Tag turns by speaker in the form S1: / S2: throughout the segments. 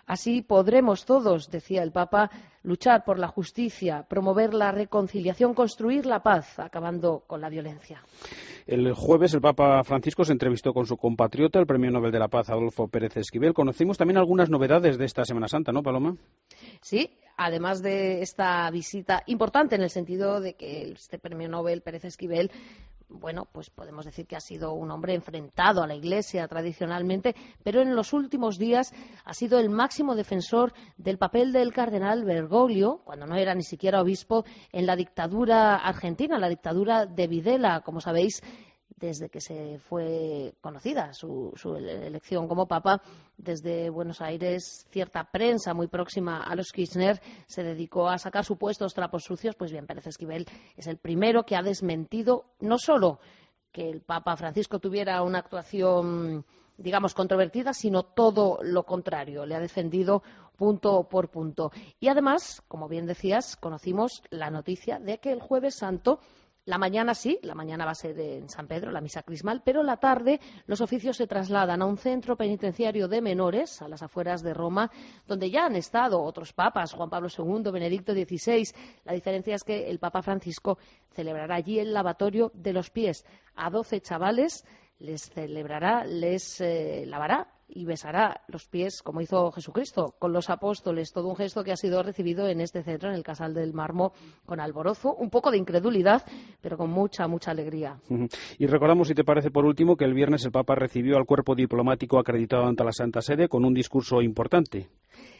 S1: Así podremos todos, decía el Papa, luchar por la justicia, promover la reconciliación, construir la paz, acabando con la violencia.
S2: El jueves el Papa Francisco se entrevistó con su compatriota, el Premio Nobel de la Paz, Adolfo Pérez Esquivel. Conocimos también algunas novedades de esta Semana Santa, ¿no, Paloma?
S1: Sí, además de esta visita importante en el sentido de que este Premio Nobel Pérez Esquivel, bueno, pues podemos decir que ha sido un hombre enfrentado a la Iglesia tradicionalmente, pero en los últimos días ha sido el máximo defensor del papel del cardenal Bergoglio, cuando no era ni siquiera obispo, en la dictadura argentina, la dictadura de Videla, como sabéis. Desde que se fue conocida su elección como papa, desde Buenos Aires, cierta prensa muy próxima a los Kirchner se dedicó a sacar supuestos trapos sucios. Pues bien, Pérez Esquivel es el primero que ha desmentido no solo que el Papa Francisco tuviera una actuación, digamos, controvertida, sino todo lo contrario. Le ha defendido punto por punto. Y además, como bien decías, conocimos la noticia de que el Jueves Santo, la mañana sí, la mañana va a ser en San Pedro, la misa crismal, pero la tarde los oficios se trasladan a un centro penitenciario de menores, a las afueras de Roma, donde ya han estado otros papas, Juan Pablo II, Benedicto XVI. La diferencia es que el Papa Francisco celebrará allí el lavatorio de los pies. A 12 chavales les celebrará, les lavará y besará los pies, como hizo Jesucristo con los apóstoles. Todo un gesto que ha sido recibido en este centro, en el Casal del Mármol, con alborozo, un poco de incredulidad, pero con mucha, mucha alegría.
S2: Y recordamos, si te parece, por último, que el viernes el Papa recibió al cuerpo diplomático acreditado ante la Santa Sede con un discurso importante.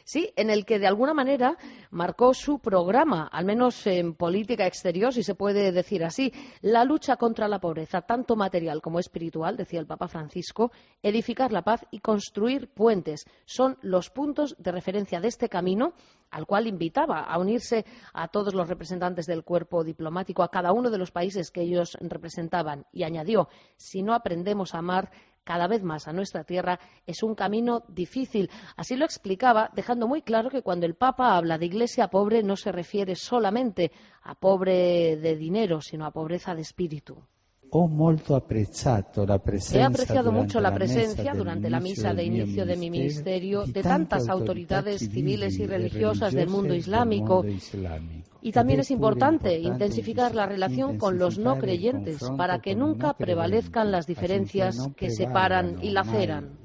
S1: Sí, en el que de alguna manera marcó su programa, al menos en política exterior, si se puede decir así, la lucha contra la pobreza, tanto material como espiritual, decía el Papa Francisco, edificar la paz y construir puentes. Son los puntos de referencia de este camino, al cual invitaba a unirse a todos los representantes del cuerpo diplomático, a cada uno de los países que ellos representaban, y añadió: si no aprendemos a amar cada vez más a nuestra tierra, es un camino difícil. Así lo explicaba, dejando muy claro que cuando el Papa habla de iglesia pobre no se refiere solamente a pobre de dinero, sino a pobreza de espíritu. He apreciado mucho la presencia durante la misa de inicio de mi ministerio de tantas autoridades civiles y religiosas del mundo islámico. Y también es importante intensificar la relación con los no creyentes para que nunca prevalezcan las diferencias que separan y laceran.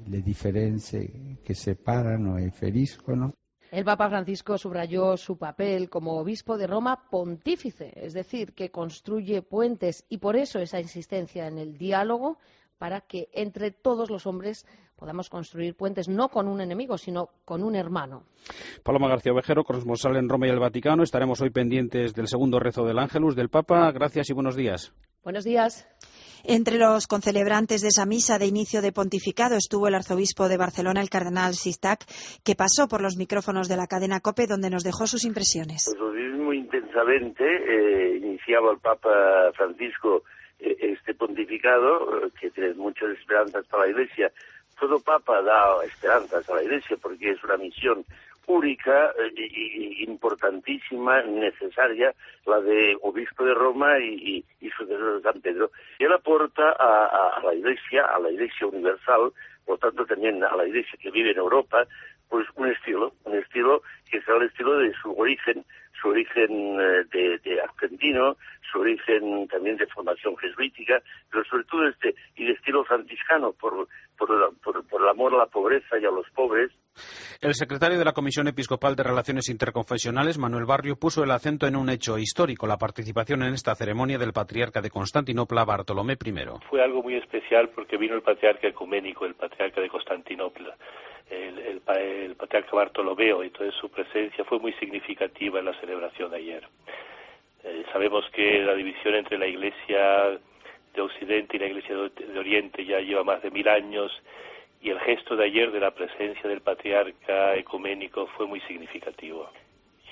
S1: El Papa Francisco subrayó su papel como obispo de Roma pontífice, es decir, que construye puentes, y por eso esa insistencia en el diálogo para que entre todos los hombres podamos construir puentes, no con un enemigo, sino con un hermano.
S2: Paloma García Ovejero, corresponsal en Roma y el Vaticano. Estaremos hoy pendientes del segundo rezo del Ángelus del Papa. Gracias y buenos días.
S1: Buenos días.
S3: Entre los concelebrantes de esa misa de inicio de pontificado estuvo el arzobispo de Barcelona, el cardenal Sistac, que pasó por los micrófonos de la cadena COPE, donde nos dejó sus impresiones.
S4: Pues lo viví muy intensamente. Iniciaba el Papa Francisco este pontificado, que tiene muchas esperanzas para la Iglesia. Todo Papa da esperanzas a la Iglesia porque es una misión única y importantísima, necesaria, la de obispo de Roma y sucesor de San Pedro. Y él aporta a la Iglesia universal, por tanto también a la Iglesia que vive en Europa, pues un estilo que será el estilo de su origen de argentino, su origen también de formación jesuítica, pero sobre todo y de estilo franciscano, por el amor a la pobreza y a los pobres.
S2: El secretario de la Comisión Episcopal de Relaciones Interconfesionales, Manuel Barrio, puso el acento en un hecho histórico, la participación en esta ceremonia del patriarca de Constantinopla, Bartolomé I.
S5: Fue algo muy especial porque vino el patriarca ecuménico, el patriarca de Constantinopla, el patriarca Bartolomeo, entonces su presencia fue muy significativa en la celebración de ayer. Sabemos que la división entre la Iglesia de Occidente y la Iglesia de Oriente ya lleva más de 1000 años, y el gesto de ayer de la presencia del patriarca ecuménico fue muy significativo.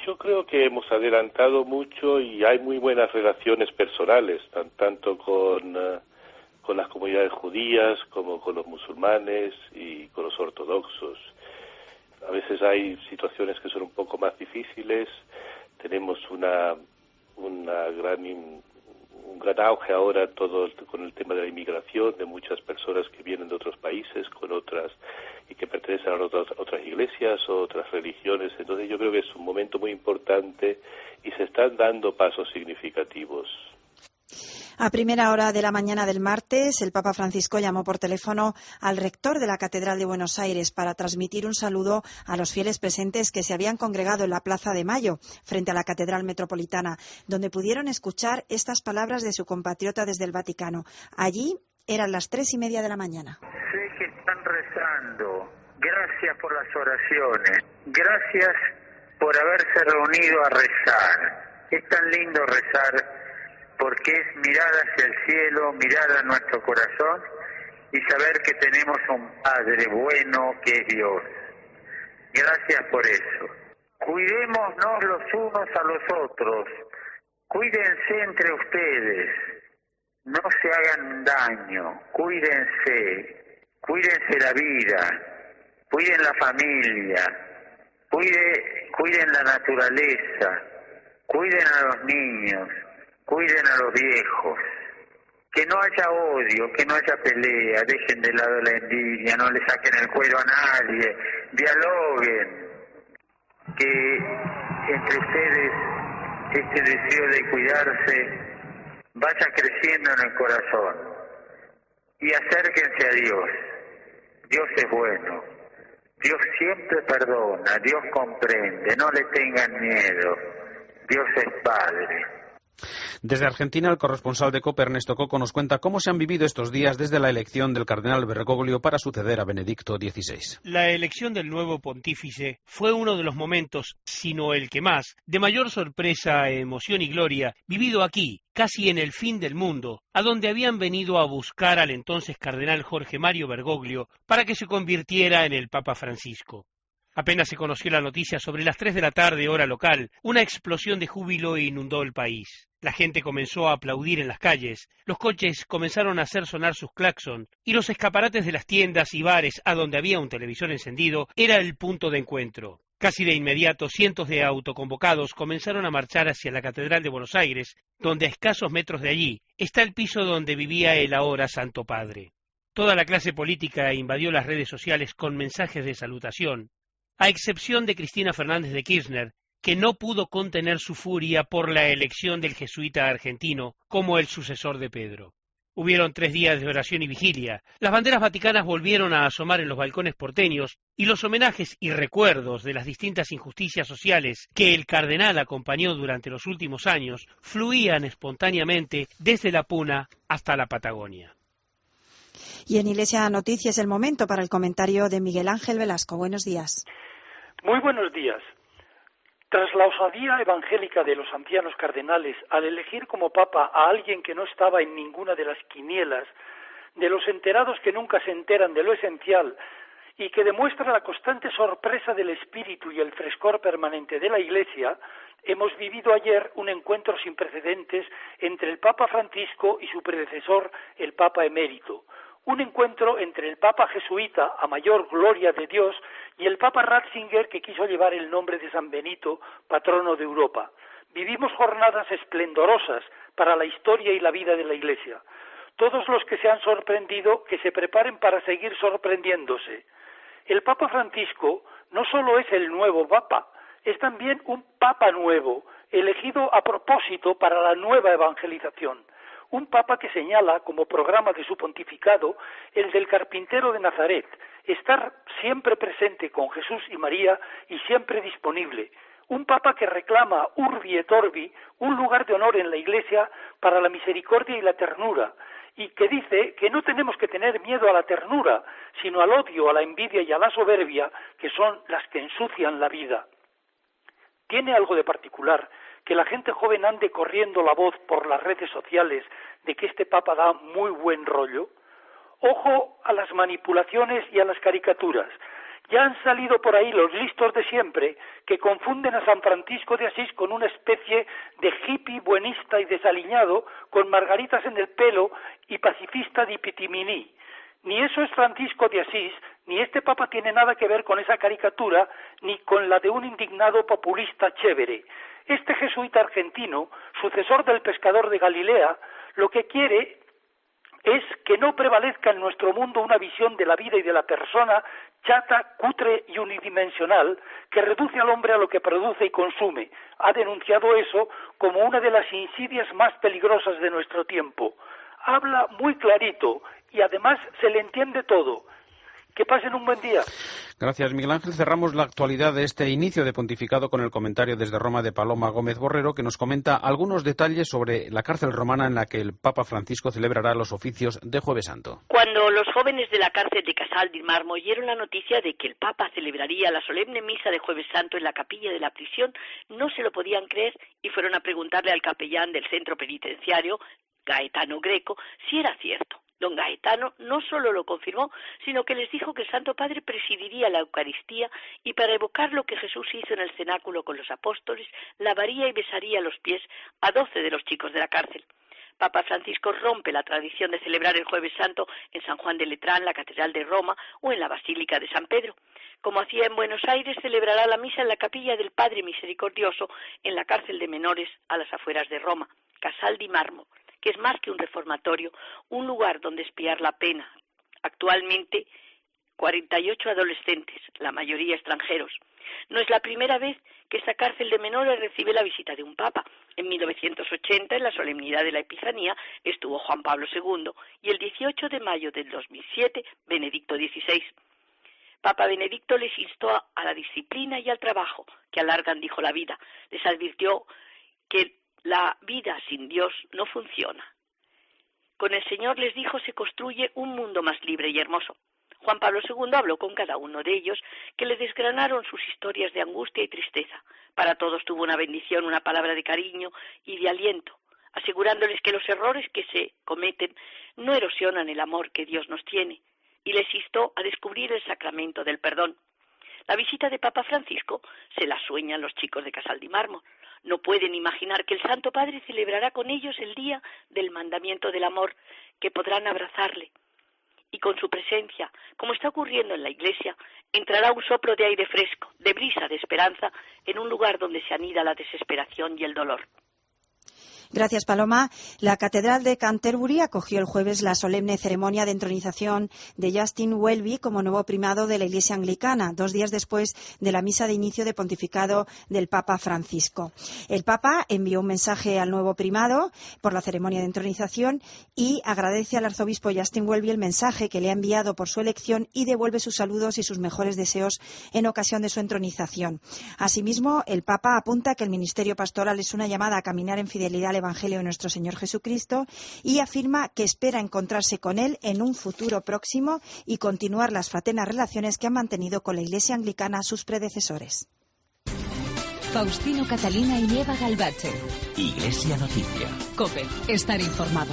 S5: Yo creo que hemos adelantado mucho y hay muy buenas relaciones personales, tanto con las comunidades judías como con los musulmanes y con los ortodoxos. A veces hay situaciones que son un poco más difíciles. Tenemos un gran auge ahora todo con el tema de la inmigración, de muchas personas que vienen de otros países con otras y que pertenecen a otras iglesias o otras religiones. Entonces yo creo que es un momento muy importante y se están dando pasos significativos.
S3: A primera hora de la mañana del martes, el Papa Francisco llamó por teléfono al rector de la Catedral de Buenos Aires para transmitir un saludo a los fieles presentes que se habían congregado en la Plaza de Mayo, frente a la Catedral Metropolitana, donde pudieron escuchar estas palabras de su compatriota desde el Vaticano. Allí eran las 3:30 de la mañana.
S6: Sé que están rezando. Gracias por las oraciones. Gracias por haberse reunido a rezar. Es tan lindo rezar, porque es mirar hacia el cielo, mirar a nuestro corazón y saber que tenemos un Padre bueno que es Dios. Gracias por eso. Cuidémonos los unos a los otros. Cuídense entre ustedes. No se hagan daño. Cuídense. Cuídense la vida. Cuiden la familia. Cuiden la naturaleza. Cuiden a los niños. Cuiden a los viejos, que no haya odio, que no haya pelea, dejen de lado la envidia, no le saquen el cuero a nadie, dialoguen, que entre ustedes este deseo de cuidarse vaya creciendo en el corazón y acérquense a Dios. Dios es bueno, Dios siempre perdona, Dios comprende, no le tengan miedo, Dios es Padre.
S2: Desde Argentina, el corresponsal de COPE, Ernesto Coco, nos cuenta cómo se han vivido estos días desde la elección del cardenal Bergoglio para suceder a Benedicto XVI.
S7: La elección del nuevo pontífice fue uno de los momentos, si no el que más, de mayor sorpresa, emoción y gloria, vivido aquí, casi en el fin del mundo, a donde habían venido a buscar al entonces cardenal Jorge Mario Bergoglio para que se convirtiera en el Papa Francisco. Apenas se conoció la noticia, sobre las 3 de la tarde, hora local, una explosión de júbilo inundó el país. La gente comenzó a aplaudir en las calles, los coches comenzaron a hacer sonar sus claxon, y los escaparates de las tiendas y bares a donde había un televisor encendido era el punto de encuentro. Casi de inmediato, cientos de autoconvocados comenzaron a marchar hacia la Catedral de Buenos Aires, donde a escasos metros de allí está el piso donde vivía el ahora Santo Padre. Toda la clase política invadió las redes sociales con mensajes de salutación, a excepción de Cristina Fernández de Kirchner, que no pudo contener su furia por la elección del jesuita argentino como el sucesor de Pedro. Hubieron 3 días de oración y vigilia, las banderas vaticanas volvieron a asomar en los balcones porteños y los homenajes y recuerdos de las distintas injusticias sociales que el cardenal acompañó durante los últimos años fluían espontáneamente desde la Puna hasta la Patagonia.
S3: Y en Iglesia Noticias, el momento para el comentario de Miguel Ángel Velasco. Buenos días.
S8: Muy buenos días. Tras la osadía evangélica de los ancianos cardenales al elegir como papa a alguien que no estaba en ninguna de las quinielas, de los enterados que nunca se enteran de lo esencial y que demuestra la constante sorpresa del espíritu y el frescor permanente de la Iglesia, hemos vivido ayer un encuentro sin precedentes entre el Papa Francisco y su predecesor, el Papa emérito. Un encuentro entre el Papa jesuita, a mayor gloria de Dios, y el Papa Ratzinger, que quiso llevar el nombre de San Benito, patrono de Europa. Vivimos jornadas esplendorosas para la historia y la vida de la Iglesia. Todos los que se han sorprendido, que se preparen para seguir sorprendiéndose. El Papa Francisco no solo es el nuevo Papa, es también un Papa nuevo, elegido a propósito para la nueva evangelización. Un Papa que señala como programa de su pontificado el del carpintero de Nazaret, estar siempre presente con Jesús y María y siempre disponible. Un Papa que reclama Urbi et Orbi un lugar de honor en la Iglesia para la misericordia y la ternura, y que dice que no tenemos que tener miedo a la ternura, sino al odio, a la envidia y a la soberbia, que son las que ensucian la vida. Tiene algo de particular que la gente joven ande corriendo la voz por las redes sociales de que este Papa da muy buen rollo. Ojo a las manipulaciones y a las caricaturas. Ya han salido por ahí los listos de siempre que confunden a San Francisco de Asís con una especie de hippie buenista y desaliñado con margaritas en el pelo y pacifista di pitiminí. Ni eso es Francisco de Asís, ni este Papa tiene nada que ver con esa caricatura, ni con la de un indignado populista chévere. Este jesuita argentino, sucesor del pescador de Galilea, lo que quiere es que no prevalezca en nuestro mundo una visión de la vida y de la persona chata, cutre y unidimensional que reduce al hombre a lo que produce y consume. Ha denunciado eso como una de las insidias más peligrosas de nuestro tiempo. Habla muy clarito y además se le entiende todo. Que pasen un buen día.
S2: Gracias, Miguel Ángel. Cerramos la actualidad de este inicio de pontificado con el comentario desde Roma de Paloma Gómez Borrero, que nos comenta algunos detalles sobre la cárcel romana en la que el Papa Francisco celebrará los oficios de Jueves Santo.
S9: Cuando los jóvenes de la cárcel de Casal di Marmo oyeron la noticia de que el Papa celebraría la solemne misa de Jueves Santo en la capilla de la prisión, no se lo podían creer y fueron a preguntarle al capellán del centro penitenciario, Gaetano Greco, si era cierto. Don Gaetano no solo lo confirmó, sino que les dijo que el Santo Padre presidiría la Eucaristía y para evocar lo que Jesús hizo en el cenáculo con los apóstoles, lavaría y besaría los pies a 12 de los chicos de la cárcel. Papa Francisco rompe la tradición de celebrar el Jueves Santo en San Juan de Letrán, la Catedral de Roma o en la Basílica de San Pedro. Como hacía en Buenos Aires, celebrará la misa en la capilla del Padre Misericordioso en la cárcel de menores a las afueras de Roma, Casal di Marmo, que es más que un reformatorio, un lugar donde expiar la pena. Actualmente, 48 adolescentes, la mayoría extranjeros. No es la primera vez que esta cárcel de menores recibe la visita de un papa. En 1980, en la solemnidad de la Epifanía, estuvo Juan Pablo II y el 18 de mayo del 2007, Benedicto XVI. Papa Benedicto les instó a la disciplina y al trabajo, que alargan, dijo, la vida. Les advirtió que la vida sin Dios no funciona. Con el Señor, les dijo, se construye un mundo más libre y hermoso. Juan Pablo II habló con cada uno de ellos, que le desgranaron sus historias de angustia y tristeza. Para todos tuvo una bendición, una palabra de cariño y de aliento, asegurándoles que los errores que se cometen no erosionan el amor que Dios nos tiene, y les instó a descubrir el sacramento del perdón. La visita de Papa Francisco se la sueñan los chicos de Casal di Marmo. No pueden imaginar que el Santo Padre celebrará con ellos el día del mandamiento del amor, que podrán abrazarle. Y con su presencia, como está ocurriendo en la Iglesia, entrará un soplo de aire fresco, de brisa, de esperanza, en un lugar donde se anida la desesperación y el dolor.
S3: Gracias, Paloma. La Catedral de Canterbury acogió el jueves la solemne ceremonia de entronización de Justin Welby como nuevo primado de la Iglesia Anglicana, 2 días después de la misa de inicio de pontificado del Papa Francisco. El Papa envió un mensaje al nuevo primado por la ceremonia de entronización y agradece al arzobispo Justin Welby el mensaje que le ha enviado por su elección y devuelve sus saludos y sus mejores deseos en ocasión de su entronización. Asimismo, el Papa apunta que el ministerio pastoral es una llamada a caminar en fidelidad al Evangelio de nuestro Señor Jesucristo y afirma que espera encontrarse con él en un futuro próximo y continuar las fraternas relaciones que han mantenido con la Iglesia Anglicana sus predecesores.
S10: Faustino Catalina y Eva Galvache.
S11: Iglesia Noticia.
S10: COPE. Estar informado.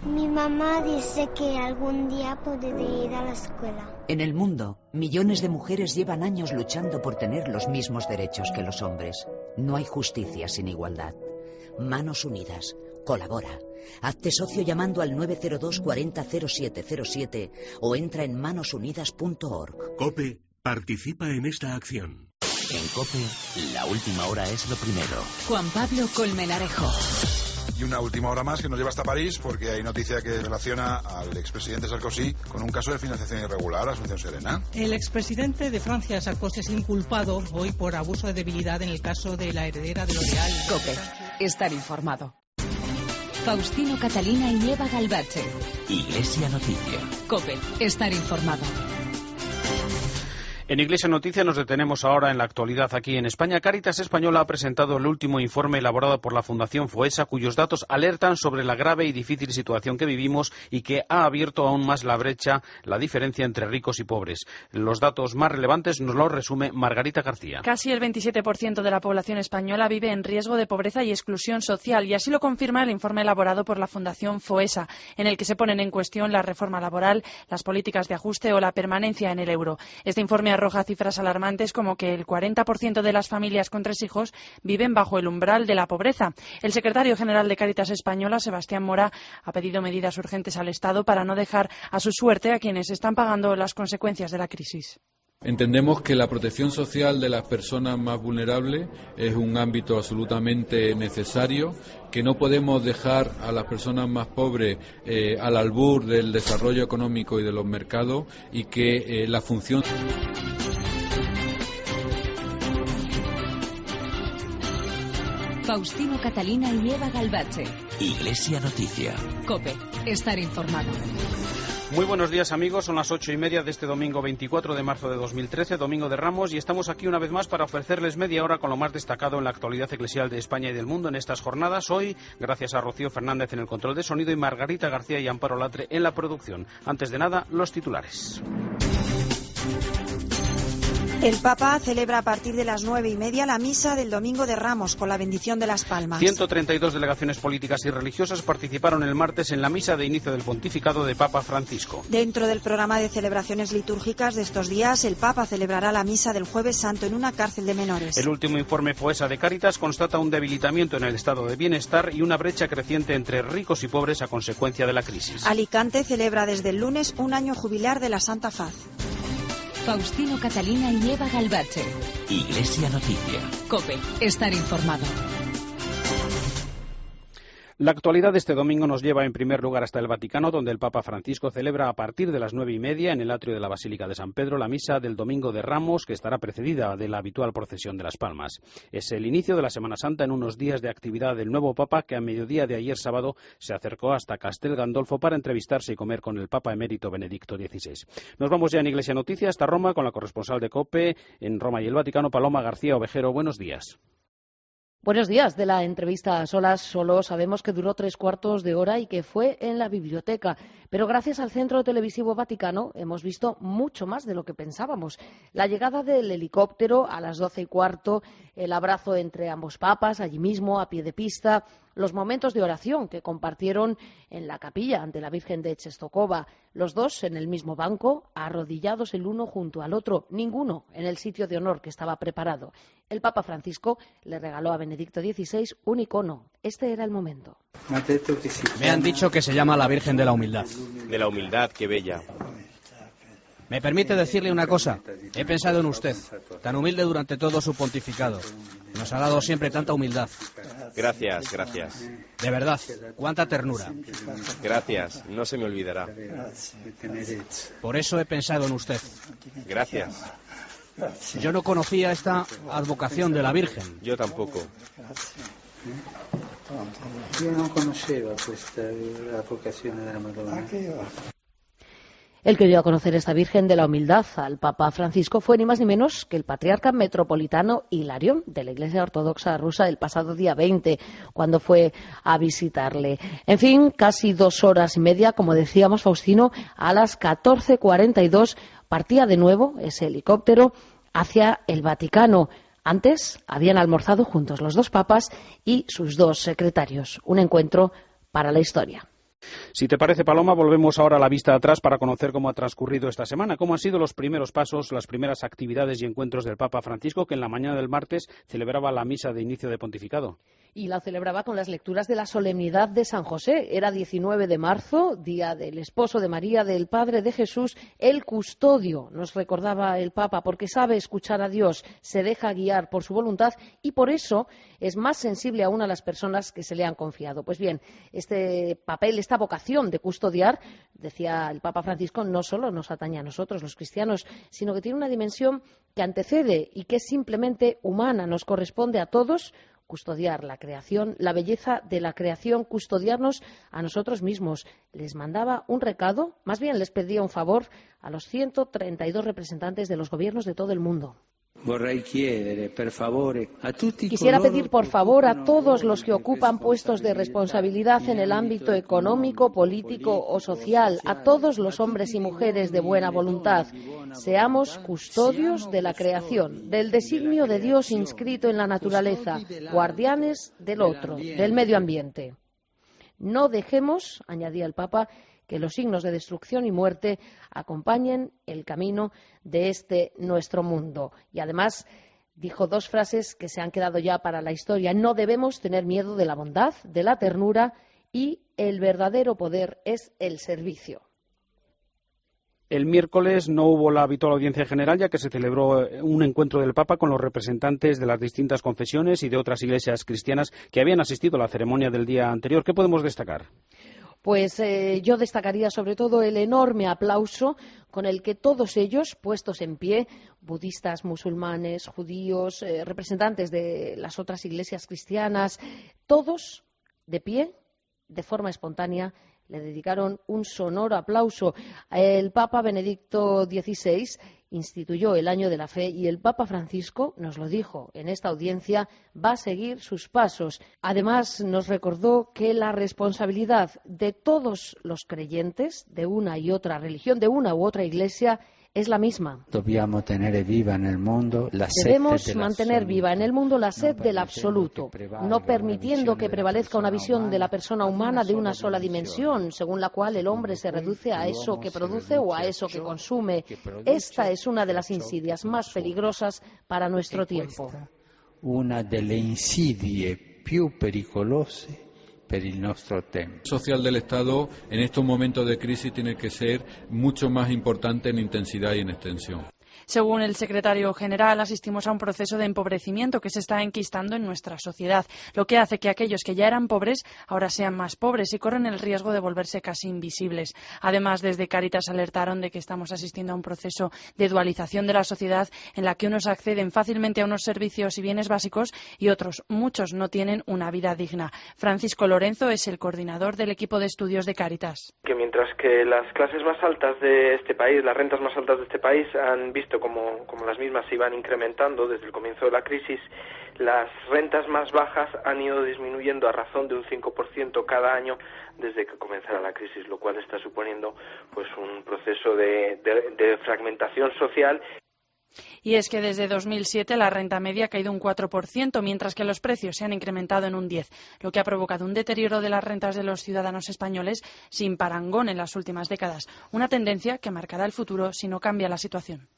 S12: Mi mamá dice que algún día podré ir a la escuela.
S11: En el mundo, millones de mujeres llevan años luchando por tener los mismos derechos que los hombres. No hay justicia sin igualdad. Manos Unidas. Colabora. Hazte socio llamando al 902 40 0707 o entra en manosunidas.org.
S13: COPE participa en esta acción.
S14: En COPE, la última hora es lo primero.
S10: Juan Pablo Colmenarejo.
S15: Y una última hora más que nos lleva hasta París porque hay noticia que relaciona al expresidente Sarkozy con un caso de financiación irregular. Asunción Serena.
S16: El expresidente de Francia, Sarkozy, es inculpado hoy por abuso de debilidad en el caso de la heredera de L'Oréal.
S10: COPE. Estar informado. Faustino Catalina y Eva Galvache.
S14: Iglesia Noticia.
S10: COPE. Estar informado.
S2: En Iglesia Noticia nos detenemos ahora en la actualidad aquí en España. Cáritas Española ha presentado el último informe elaborado por la Fundación FOESA, cuyos datos alertan sobre la grave y difícil situación que vivimos y que ha abierto aún más la brecha, la diferencia entre ricos y pobres. Los datos más relevantes nos los resume Margarita García.
S17: Casi el 27% de la población española vive en riesgo de pobreza y exclusión social, y así lo confirma el informe elaborado por la Fundación FOESA, en el que se ponen en cuestión la reforma laboral, las políticas de ajuste o la permanencia en el euro. Este informe arroja cifras alarmantes como que el 40% de las familias con 3 hijos viven bajo el umbral de la pobreza. El secretario general de Cáritas Española, Sebastián Mora, ha pedido medidas urgentes al Estado para no dejar a su suerte a quienes están pagando las consecuencias de la crisis.
S18: Entendemos que la protección social de las personas más vulnerables es un ámbito absolutamente necesario, que no podemos dejar a las personas más pobres al albur del desarrollo económico y de los mercados, y que la función...
S10: Faustino Catalina y Eva Galvache.
S14: Iglesia Noticia.
S10: COPE. Estar informado.
S2: Muy buenos días, amigos. Son las 8:30 de este domingo 24 de marzo de 2013, domingo de Ramos, y estamos aquí una vez más para ofrecerles media hora con lo más destacado en la actualidad eclesial de España y del mundo en estas jornadas. Hoy, gracias a Rocío Fernández en el control de sonido y Margarita García y Amparo Latre en la producción. Antes de nada, los titulares.
S3: El Papa celebra a partir de las 9:30 la misa del Domingo de Ramos con la bendición de las palmas.
S2: 132 delegaciones políticas y religiosas participaron el martes en la misa de inicio del pontificado de Papa Francisco.
S3: Dentro del programa de celebraciones litúrgicas de estos días, el Papa celebrará la misa del Jueves Santo en una cárcel de menores.
S2: El último informe FOESA de Cáritas constata un debilitamiento en el estado de bienestar y una brecha creciente entre ricos y pobres a consecuencia de la crisis.
S3: Alicante celebra desde el lunes un año jubilar de la Santa Faz.
S10: Faustino Catalina y Eva Galvache.
S14: Iglesia Noticia.
S10: COPE. Estar informado.
S2: La actualidad de este domingo nos lleva en primer lugar hasta el Vaticano, donde el Papa Francisco celebra a partir de las 9:30 en el atrio de la Basílica de San Pedro la misa del Domingo de Ramos, que estará precedida de la habitual procesión de las palmas. Es el inicio de la Semana Santa en unos días de actividad del nuevo Papa, que a mediodía de ayer sábado se acercó hasta Castel Gandolfo para entrevistarse y comer con el Papa emérito Benedicto XVI. Nos vamos ya en Iglesia Noticia hasta Roma con la corresponsal de COPE en Roma y el Vaticano, Paloma García Ovejero. Buenos días.
S1: Buenos días. De la entrevista a solas solo sabemos que duró 3/4 de hora y que fue en la biblioteca. Pero gracias al Centro Televisivo Vaticano hemos visto mucho más de lo que pensábamos. La llegada del helicóptero a las 12:15, el abrazo entre ambos papas allí mismo, a pie de pista, los momentos de oración que compartieron en la capilla ante la Virgen de Czestochowa, los dos en el mismo banco, arrodillados el uno junto al otro, ninguno en el sitio de honor que estaba preparado. El Papa Francisco le regaló a Benedicto XVI un icono. Este era el momento.
S19: Me han dicho que se llama la Virgen de la Humildad.
S20: De la humildad, qué bella.
S19: ¿Me permite decirle una cosa? He pensado en usted, tan humilde durante todo su pontificado. Nos ha dado siempre tanta humildad.
S20: Gracias, gracias.
S19: De verdad, cuánta ternura.
S20: Gracias, no se me olvidará.
S19: Por eso he pensado en usted.
S20: Gracias.
S19: Yo no conocía esta advocación de la Virgen.
S20: Yo tampoco.
S21: Yo no conocía esta advocación de la Madonna.
S1: El que dio a conocer esta Virgen de la Humildad al Papa Francisco fue ni más ni menos que el patriarca metropolitano Hilarión de la Iglesia Ortodoxa rusa el pasado día 20, cuando fue a visitarle. En fin, casi 2 horas y media, como decíamos, Faustino, a las 14:42 partía de nuevo ese helicóptero hacia el Vaticano. Antes habían almorzado juntos los dos papas y sus dos secretarios. Un encuentro para la historia.
S2: Si te parece, Paloma, volvemos ahora a la vista atrás para conocer cómo ha transcurrido esta semana, cómo han sido los primeros pasos, las primeras actividades y encuentros del Papa Francisco, que en la mañana del martes celebraba la misa de inicio de pontificado.
S1: Y la celebraba con las lecturas de la solemnidad de San José. Era 19 de marzo, día del esposo de María, del Padre de Jesús, el custodio, nos recordaba el Papa, porque sabe escuchar a Dios, se deja guiar por su voluntad y por eso es más sensible aún a las personas que se le han confiado. Pues bien, este papel, esta vocación de custodiar, decía el Papa Francisco, no solo nos atañe a nosotros, los cristianos, sino que tiene una dimensión que antecede y que es simplemente humana, nos corresponde a todos custodiar la creación, la belleza de la creación, custodiarnos a nosotros mismos. Les mandaba un recado, más bien les pedía un favor a los 132 representantes de los gobiernos de todo el mundo. Quisiera pedir por favor a todos los que ocupan puestos de responsabilidad en el ámbito económico, político o social, a todos los hombres y mujeres de buena voluntad, seamos custodios de la creación, del designio de Dios inscrito en la naturaleza, guardianes del otro, del medio ambiente. No dejemos, añadía el Papa, que los signos de destrucción y muerte acompañen el camino de este nuestro mundo. Y además dijo 2 frases que se han quedado ya para la historia. No debemos tener miedo de la bondad, de la ternura, y el verdadero poder es el servicio.
S2: El miércoles no hubo la habitual audiencia general, ya que se celebró un encuentro del Papa con los representantes de las distintas confesiones y de otras iglesias cristianas que habían asistido a la ceremonia del día anterior. ¿Qué podemos destacar?
S1: Pues yo destacaría sobre todo el enorme aplauso con el que todos ellos, puestos en pie, budistas, musulmanes, judíos, representantes de las otras iglesias cristianas, todos de pie, de forma espontánea, le dedicaron un sonoro aplauso. El Papa Benedicto XVI instituyó el Año de la Fe y el Papa Francisco nos lo dijo en esta audiencia, va a seguir sus pasos. Además, nos recordó que la responsabilidad de todos los creyentes de una y otra religión, de una u otra iglesia, es la misma.
S21: Debemos mantener viva en el mundo la
S1: sed del absoluto, no permitiendo que prevalezca una visión de la persona humana de una sola dimensión, según la cual el hombre se reduce a eso que produce o a eso que consume. Esta es una de las insidias más peligrosas para nuestro tiempo.
S21: Una delle insidie più pericolose per il nostro tempo.
S18: El social del Estado en estos momentos de crisis tiene que ser mucho más importante en intensidad y en extensión.
S17: Según el secretario general, asistimos a un proceso de empobrecimiento que se está enquistando en nuestra sociedad, lo que hace que aquellos que ya eran pobres ahora sean más pobres y corren el riesgo de volverse casi invisibles. Además, desde Cáritas alertaron de que estamos asistiendo a un proceso de dualización de la sociedad en la que unos acceden fácilmente a unos servicios y bienes básicos y otros, muchos, no tienen una vida digna. Francisco Lorenzo es el coordinador del equipo de estudios de Cáritas.
S4: Que mientras que las clases más altas de este país, las rentas más altas de este país han visto como las mismas se iban incrementando desde el comienzo de la crisis, las rentas más bajas han ido disminuyendo a razón de un 5% cada año desde que comenzara la crisis, lo cual está suponiendo pues un proceso de fragmentación social.
S17: Y es que desde 2007 la renta media ha caído un 4%, mientras que los precios se han incrementado en un 10%, lo que ha provocado un deterioro de las rentas de los ciudadanos españoles sin parangón en las últimas décadas, una tendencia que marcará el futuro si no cambia la situación.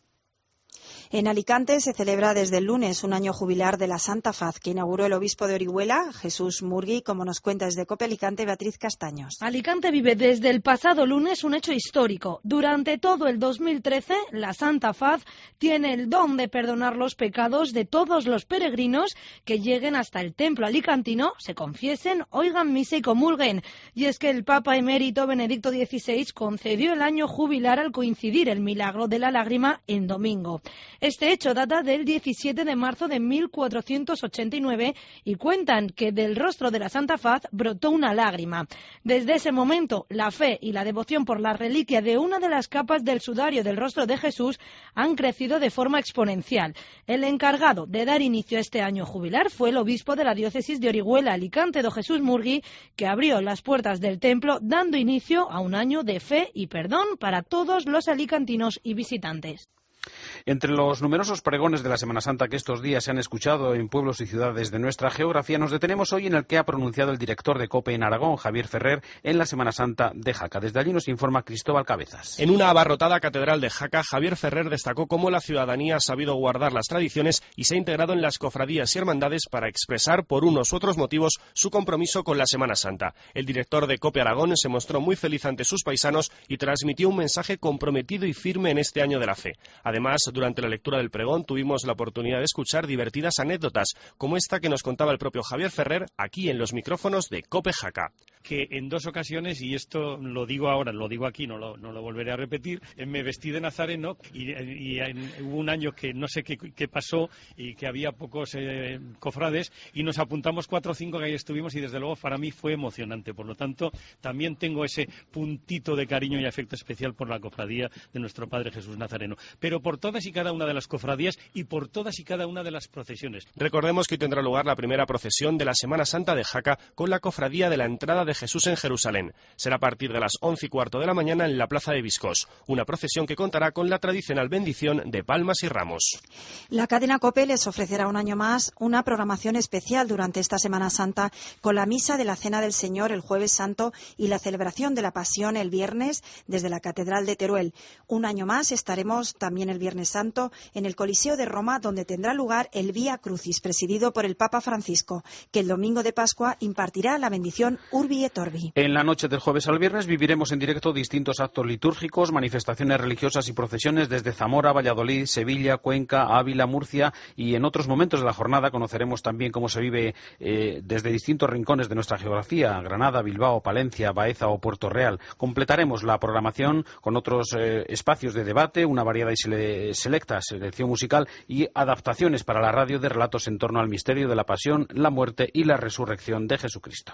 S3: En Alicante se celebra desde el lunes un año jubilar de la Santa Faz que inauguró el obispo de Orihuela, Jesús Murgui, como nos cuenta desde COPE Alicante Beatriz Castaños.
S22: Alicante vive desde el pasado lunes un hecho histórico. Durante todo el 2013, la Santa Faz tiene el don de perdonar los pecados de todos los peregrinos que lleguen hasta el templo alicantino, se confiesen, oigan misa y comulguen. Y es que el Papa emérito Benedicto XVI concedió el año jubilar al coincidir el milagro de la lágrima en domingo. Este hecho data del 17 de marzo de 1489 y cuentan que del rostro de la Santa Faz brotó una lágrima. Desde ese momento, la fe y la devoción por la reliquia de una de las capas del sudario del rostro de Jesús han crecido de forma exponencial. El encargado de dar inicio a este año jubilar fue el obispo de la diócesis de Orihuela, Alicante, don Jesús Murgui, que abrió las puertas del templo dando inicio a un año de fe y perdón para todos los alicantinos y visitantes.
S2: Entre los numerosos pregones de la Semana Santa que estos días se han escuchado en pueblos y ciudades de nuestra geografía, nos detenemos hoy en el que ha pronunciado el director de COPE en Aragón, Javier Ferrer, en la Semana Santa de Jaca. Desde allí nos informa Cristóbal Cabezas.
S23: En una abarrotada catedral de Jaca, Javier Ferrer destacó cómo la ciudadanía ha sabido guardar las tradiciones y se ha integrado en las cofradías y hermandades para expresar por unos u otros motivos su compromiso con la Semana Santa. El director de COPE Aragón se mostró muy feliz ante sus paisanos y transmitió un mensaje comprometido y firme en este año de la fe. Además, durante la lectura del pregón tuvimos la oportunidad de escuchar divertidas anécdotas, como esta que nos contaba el propio Javier Ferrer aquí en los micrófonos de COPE Jaca.
S24: Que en dos ocasiones, y esto lo digo ahora, lo digo aquí, no lo volveré a repetir, me vestí de nazareno y hubo un año que no sé qué pasó y que había pocos cofrades y nos apuntamos 4 o 5 que ahí estuvimos y desde luego para mí fue emocionante. Por lo tanto, también tengo ese puntito de cariño y afecto especial por la cofradía de nuestro Padre Jesús Nazareno. Pero por todas y cada una de las cofradías y por todas y cada una de las procesiones.
S23: Recordemos que hoy tendrá lugar la primera procesión de la Semana Santa de Jaca con la cofradía de la entrada de Jesús en Jerusalén. Será a partir de las 11:15 de la mañana en la plaza de Viscós. Una procesión que contará con la tradicional bendición de palmas y ramos.
S3: La cadena COPE les ofrecerá un año más una programación especial durante esta Semana Santa con la misa de la Cena del Señor el Jueves Santo y la celebración de la Pasión el viernes desde la Catedral de Teruel. Un año más estaremos también el Viernes Jueves Santo en el Coliseo de Roma, donde tendrá lugar el Vía Crucis, presidido por el Papa Francisco, que el domingo de Pascua impartirá la bendición Urbi et Orbi.
S2: En la noche del jueves al viernes viviremos en directo distintos actos litúrgicos, manifestaciones religiosas y procesiones desde Zamora, Valladolid, Sevilla, Cuenca, Ávila, Murcia, y en otros momentos de la jornada conoceremos también cómo se vive desde distintos rincones de nuestra geografía: Granada, Bilbao, Palencia, Baeza o Puerto Real. Completaremos la programación con otros espacios de debate, una variada y selecta selección musical y adaptaciones para la radio de relatos en torno al misterio de la pasión, la muerte y la resurrección de Jesucristo.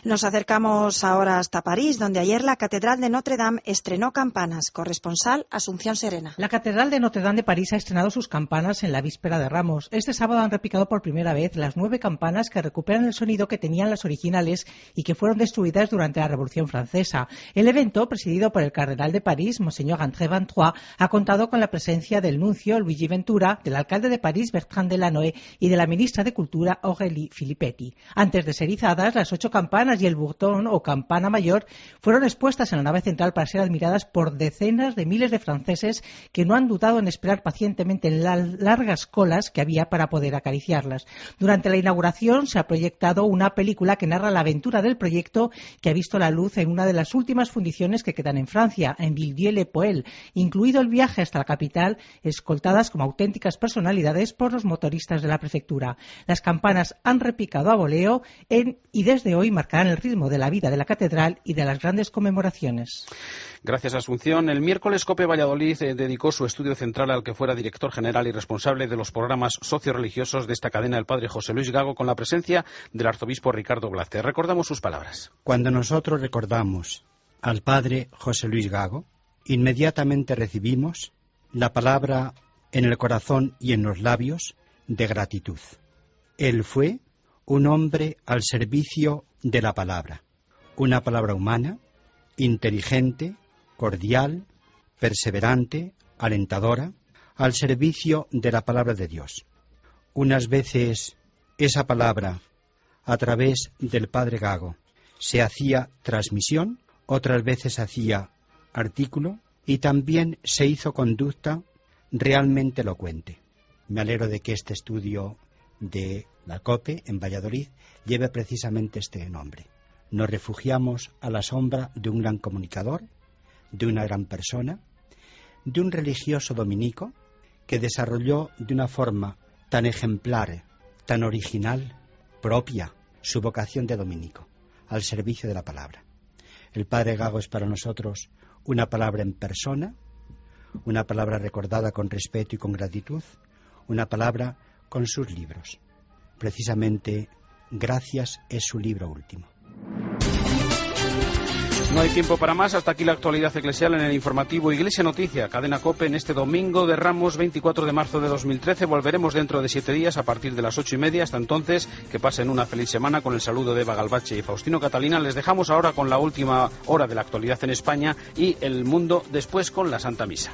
S3: Nos acercamos ahora hasta París, donde ayer la Catedral de Notre Dame estrenó campanas. Corresponsal Asunción Serena.
S16: La Catedral de Notre Dame de París ha estrenado sus campanas en la víspera de Ramos. Este sábado han repicado por primera vez las 9 campanas que recuperan el sonido que tenían las originales y que fueron destruidas durante la Revolución Francesa. El evento, presidido por el cardenal de París, Monseñor André Van Troyes, ha contado con la presencia del nuncio Luigi Ventura, del alcalde de París Bertrand Delanoë y de la ministra de Cultura Aurélie Filippetti. Antes de ser izadas, las 8 campanas y el bourdon o campana mayor fueron expuestas en la nave central para ser admiradas por decenas de miles de franceses que no han dudado en esperar pacientemente en las largas colas que había para poder acariciarlas. Durante la inauguración se ha proyectado una película que narra la aventura del proyecto, que ha visto la luz en una de las últimas fundiciones que quedan en Francia, en Villiers-le-Poel, incluido el viaje hasta la capital, escoltadas como auténticas personalidades por los motoristas de la prefectura. Las campanas han repicado a voleo y desde hoy marcarán el ritmo de la vida de la catedral y de las grandes conmemoraciones.
S2: Gracias, Asunción. El miércoles COPE Valladolid dedicó su estudio central al que fuera director general y responsable de los programas socioreligiosos de esta cadena, el padre José Luis Gago, con la presencia del arzobispo Ricardo Blázquez. Recordamos sus palabras.
S5: Cuando nosotros recordamos al padre José Luis Gago, inmediatamente recibimos la palabra en el corazón y en los labios de gratitud. Él fue un hombre al servicio de la palabra, una palabra humana, inteligente, cordial, perseverante, alentadora, al servicio de la palabra de Dios. Unas veces esa palabra, a través del padre Gago, se hacía transmisión, otras veces hacía artículo y también se hizo conducta realmente elocuente. Me alegro de que este estudio de la COPE en Valladolid lleve precisamente este nombre. Nos refugiamos a la sombra de un gran comunicador, de una gran persona, de un religioso dominico que desarrolló de una forma tan ejemplar, tan original, propia, su vocación de dominico, al servicio de la palabra. El padre Gago es para nosotros una palabra en persona, una palabra recordada con respeto y con gratitud, una palabra con sus libros. Precisamente, Gracias es su libro último.
S2: No hay tiempo para más. Hasta aquí la actualidad eclesial en el informativo Iglesia Noticia, cadena COPE, en este domingo de Ramos, 24 de marzo de 2013. Volveremos dentro de 7 días a partir de las 8:30. Hasta entonces, que pasen una feliz semana con el saludo de Eva Galvache y Faustino Catalina. Les dejamos ahora con la última hora de la actualidad en España y el mundo, después con la Santa Misa.